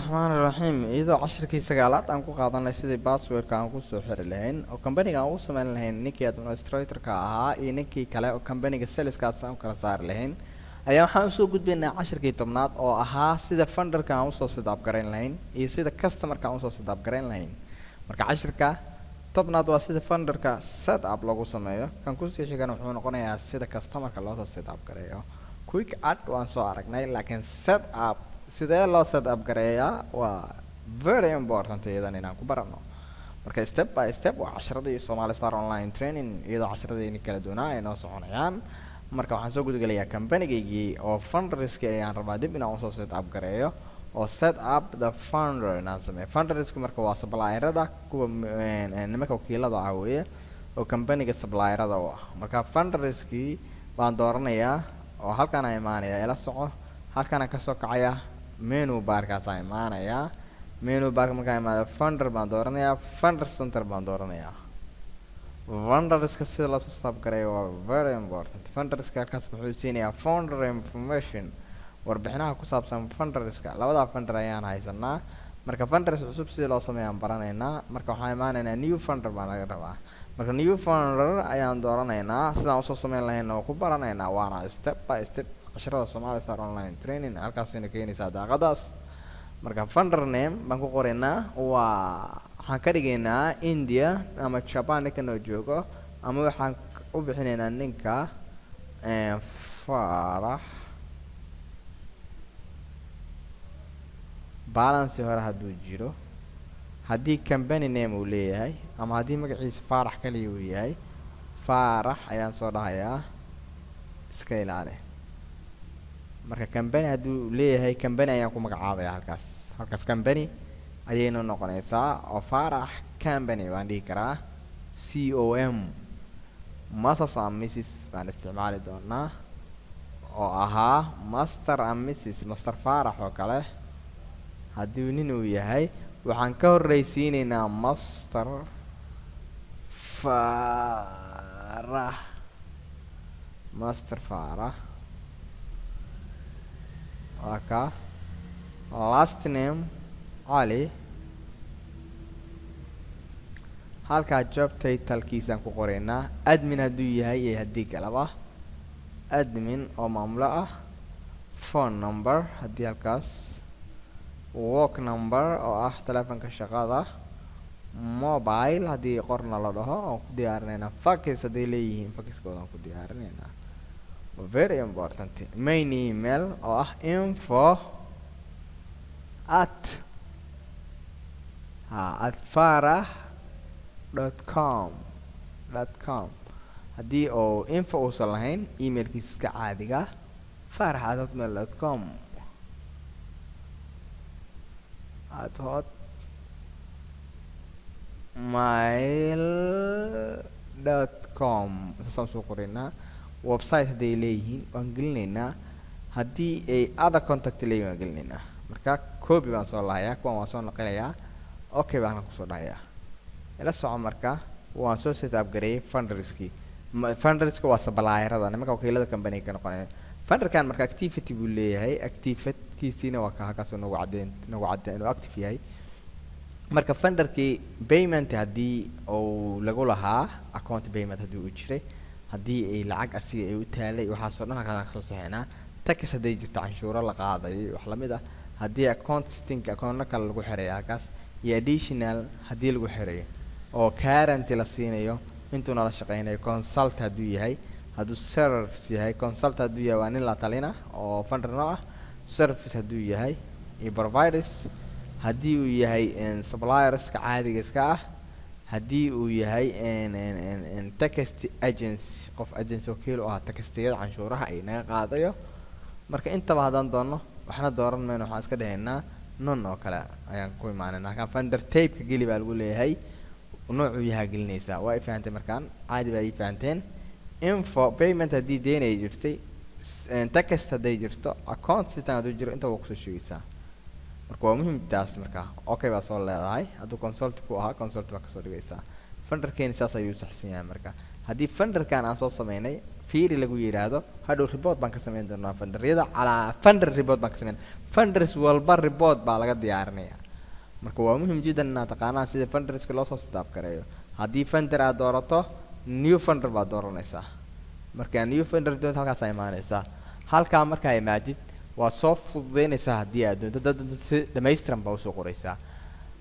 الرحمن الرحيم إذا عشر كي سجالات أنكو قاعدين لسيد باسورد كأنكو سوحر لهن أو كمباني كأنكو سمين لهن نيكي أدمنستريتور كأها نيكي كلا أو كمباني كسيلس كاسام كلا صار لهن أيام حامسو قد بينا عشر كي تمنات أو أها سيد فندر كأنكو سو سيد أبقرين لهن سيد كاستمر كأنكو سو سيد أبقرين لهن مركا عشر كا تبنات وسيد فندر كا سيد أب لوجو سمايا كأنكو سيحي كانوا حمون قناة سيد كاستمر كلا سو سيد أبقرين كويك أد وان سو أركناي لكن سيد أب sidee loo set up gareeyaa waa very important iyadana inaan ku barano marka step by step waa casharadii Somali Star online training iyadoo casharadii kala duwanaa ay noo soconayaan marka waxaan soo gudgalayaa company-gaygii oo fundraiser ayaan rabaa dib inaan soo set up gareeyo oo set up the funder inaan sameeyo fundraiser marka waa supplier-ada kuwa nimanka wakiilada ah weeye oo company-ga supplier-ada ah marka fundraiser baan dooranayaa oo halkaan ay imaanaya ila soco halkaan ka soo kacaya menu bar ka imaanaya menu bar marka imaado funder baan dooranayaa funder center baan dooranayaa funders ka sida la soo sab gareeyo waa very important funders ka halkaas wuxuu siinayaa funder information warbixinaha ku saabsan funders ka labada funder ayaan haysanaa marka funders cusub sida loo sameeyaan baranaynaa marka waxaan imaanaynaa new funder baan laga rabaa marka new funder ayaan dooranaynaa sidaan u soo sameyn lahayn oo ku baranaynaa waana step by step casharada Somali Star online training halkaas inay keenaysaa daaqadaas marka funder name baan ku qoraynaa waa waxaan ka dhigaynaa India ama Japan ninka noo joogo ama waxaan u bixinaynaa ninka Farax balance hore hadduu jiro haddii company name uu leeyahay ama haddii magaciisa Farax kaliya uu yahay Farax ayaan soo dhahayaa iska ilaali marka company haduu leeyahay company ayaan ku magacaabayaa halkaas company ayaynu noqonaysaa oo Farax company waan dhihi karaa com Masters and Mrs baan isticmaali doonaa oo ahaa Master and Mrs Master Farax oo kale haddii nin uu yahay waxaan ka horreysiinaynaa Master Farax okay last name Ali halka job title kiisan ku qoraynaa admin haduu yahay iyo hadii kalaba admin oo maamula ah phone number hadii halkaas work number oo ah telefoonka shaqada mobile hadii qorna la dhaho oo ku diyaarinayna fax hadii leeyihiin faxkooda ku diyaarinayna very important main email oo ah info@farah.com haddii oo info uusan lahayn emailkiisa iska caadiga farah@hotmail.com hotmail.com soo soo qorinaa website hadii leeyihiin waan gelinaynaa hadii ay other contact leeyihiin waan gelinaynaa marka copy baan soo laayaa kuwan waan soo naqlayaa okay baan ku soo dhahayaa ila soco marka waan soo set up gareeyay funderska waa supplier-ada nimanka wakiilada company ka noqonaya funderkan marka activity buu leeyahay activity-kiisina waa ka halkaas nagu cadeen inuu active yahay marka funderkii payment hadii oo lagu lahaa account payment hadii uu jiray hadii ay lacag asiga ay u taalay waxa soo dhan ka soo saxeynaa tax hadii jirto canshuuro la qaaday wax la mid ah hadii account setting account kale lagu xireeyo halkaas iyo additional hadii lagu xireeyo oo current la siinayo intuu nala shaqeynayo consult haduu yahay haduu service yahay consult haduu yahay waa nin la talina oo funder ah service haduu yahay iyo providers hadii uu yahay suppliers ka caadiga iska ah hadii uu yahay tax agency qof agency wakiil oo ah taxiyada canshuuraha ay naga qaadayo marka intaba hadaan doono waxna dooran meeno waxaan iska dhahaynaa non oo kale ayaan ku imaanaynaa kan funder type ka gali baa lagu leeyahay noocu yahay gelinaysa waa fahanteen markaan caadi baa ay fahanteen info payment hadii deynay jirtay tax hadii jirto account sitaan haduu jiro inta waa ku soo sheegaysaa marka waa muhiim taas marka okay baa soo leedahay haduu consult ku ahaa consult baa ka soo dhigaysaa funderkeen saas ayuu saxsan yahay marka hadii funderkan aan soo sameynay fiiri lagu yiraahdo hadhow report baan ka sameyn doonaa fundrayada calaa funder report baan ka sameyn funders walba report baa laga diyaarinayaa marka waa muhiim jiddan inaad taqaanaan sida funderska loo soo setup gareeyo haddii funder aad doorato new funder baad dooranaysaa marka new funder doonto halkaas ay imaanaysaa halkaa markaa imaadid waa soo fududeynaysaa haddii aad doonto dad si dhammaystiran baa usoo qoraysaa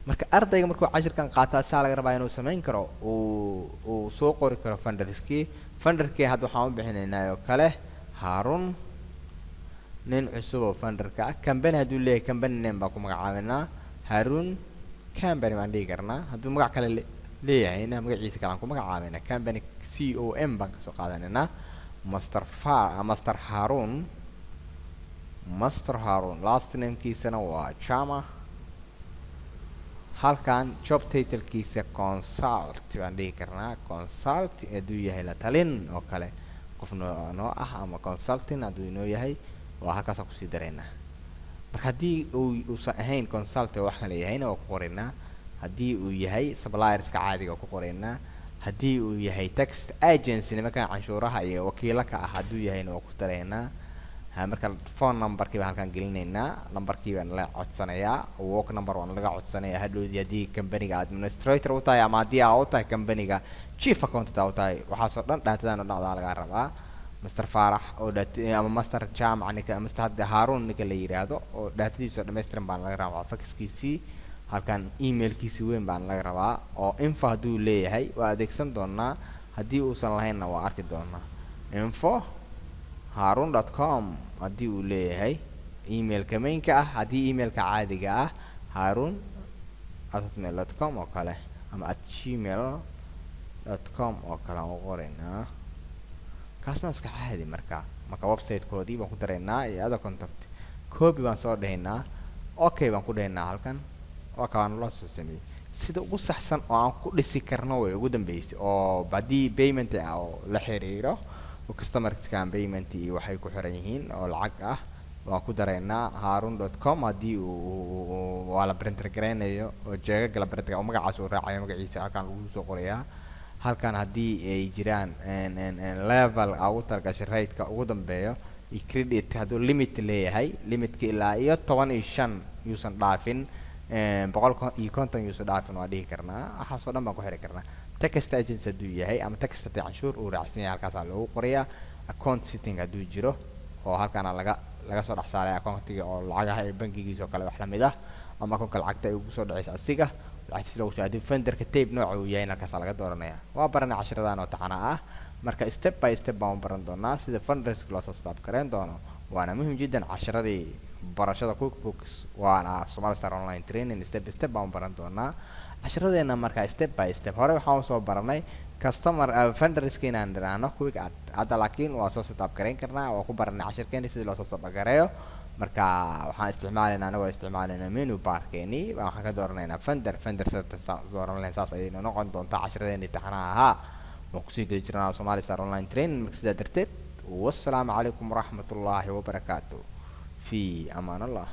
marka ardayga markuu cashirkan qaataa saa laga rabaa inuu samayn karo uu soo qori karo funderskii funderkii hadda waxaan u bixinaynaa oo kale Harun nin cusub oo funderka ah company hadduu leeyahay company name baa ku magacaabinaa Harun company baan dhihi karnaa hadduu magac kale leeyahayna magaciisa kale aan ku magacaabinaa company COM baan kasoo qaadanaynaa Master Harun last name kiisana waa Chama halkan job title kiisa consult baan dhihi karnaa consult hadduu yahay la talin oo kale qof noo ah ama consulting hadduu inoo yahay waa halkaasaan kusii dareynaa marka haddii uusan ahayn consult wax kale yahayna waa ku qoraynaa haddii uu yahay supplierska caadiga ku qoraynaa haddii uu yahay tax agency nimanka canshuuraha iyo wakiilo ka ah hadduu yahayna waa ku dareynaa marka phone numberkii baan halkan gelinaynaa numberkii baan la codsanayaa work number waan laga codsanayaa hadhowdii haddii companyga administrator u tahay ama haddii aa u tahay companyga chief accountant aa u tahay waxaasoo dhan dhaatadaan oo dhacdaa laga rabaa Master Farax oo ama Master Jamac ninka Master Harun ninka la yiraahdo oo dhaatadiisa dhammaystiran baan laga rabaa faxkiisii halkan emailkiisii weyn baan laga rabaa oo info hadduu leeyahay waa adeegsan doonaa haddii uusan lahaynna waa arki doonaa info harun.com haddii uu leeyahay emailka mainka ah haddii emailka caadiga ah harun@hotmail.com oo kale ama @gmail.com oo kale aan u qoraynaa kaasna iska caadi marka website-koodii baan ku daraynaa iyo other contact copy baan soo dhahaynaa okay baan ku dhahaynaa halkan waa kaan loo soo sameeyay sida ugu saxsan oo aan ku dhisi karno way ugu dambeysay oo haddii payment oo la xiriiro customer payment iyo waxay ku xiran yihiin oo lacag ah waan ku dareynaa harun.com haddii uu wala printer gareynayo oo jeega la printer oo magacaas uu raacayo magaciisa halkan lagu soo qorayaa halkan haddii ay jiraan level ugu targashay rate-ka ugu dambeeyo iyo credit hadduu limit leeyahay limitka ilaa iyo 15 yuusan dhaafin 150 yuusan dhaafin waa dhihi karnaa waxaasoo dhan baan ku xiri karnaa text agency hadduu yahay ama text canshuur uu raacsan yahay halkaas lagu qorayaa account setting hadduu jiro oo halkan laga soo dhaxsaaray accountiga oo lacagaha ee bankigiisa oo kale wax la mid ah ama akoonka lacagta ay ugu soo dhacaysa asiga lacagtiisa lagu soo aadin funderka tape nooca uu yahay halkaas laga dooranayaa waa baranay cashiradan oo taxana ah marka step by step baan baran doonaa sida fundraising loo soo stop gareyn doono waana muhiim jiddan cashiradii barashada cookbooks waana Somali Star Online Training step by step baan baran doonaa cashiradeena marka step by step hore waxaan soo baranay customer fundraising inaan dhiraano quick hadda laakiin waa soo stop gareyn karnaa waa ku baranay cashirkeena sida loo soo stop gareeyo marka waxaan isticmaalnaa menu barkeeni waxaan ka dooranaynaa funder dooranayna saas ay noqon doontaa cashiradeena taxanaha ahaa وقصي جرنا Somali Star Online Training مركز درتت والسلام عليكم ورحمة الله وبركاته في أمان الله.